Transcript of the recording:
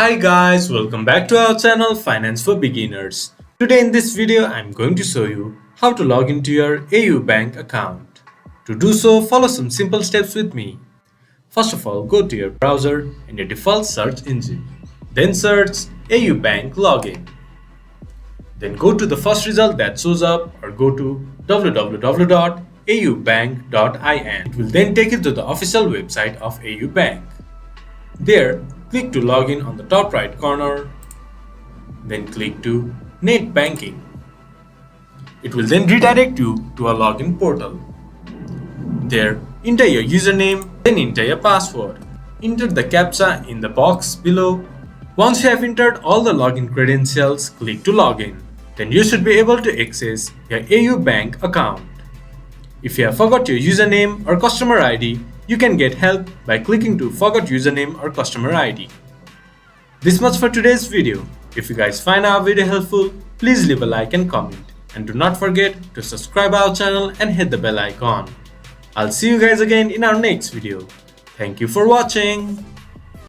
Hi guys, welcome back to our channel Finance for Beginners. Today in this video I'm going to show you how to log into your AU Bank account. To do so, follow some simple steps with me. First of all, go to your browser and your default search engine. Then search AU Bank Login. Then go to the first result that shows up or go to www.aubank.in. It will then take you to the official website of AU Bank. There, click to login on the top right corner, then click to Net Banking. It will then redirect you to a login portal. There, enter your username, then enter your password. Enter the CAPTCHA in the box below. Once you have entered all the login credentials, click to login. Then you should be able to access your AU Bank account. If you have forgot your username or customer ID, you can get help by clicking to Forgot Username or Customer ID. This much for today's video. If you guys find our video helpful, please leave a like and comment. And do not forget to subscribe our channel and hit the bell icon. I'll see you guys again in our next video. Thank you for watching.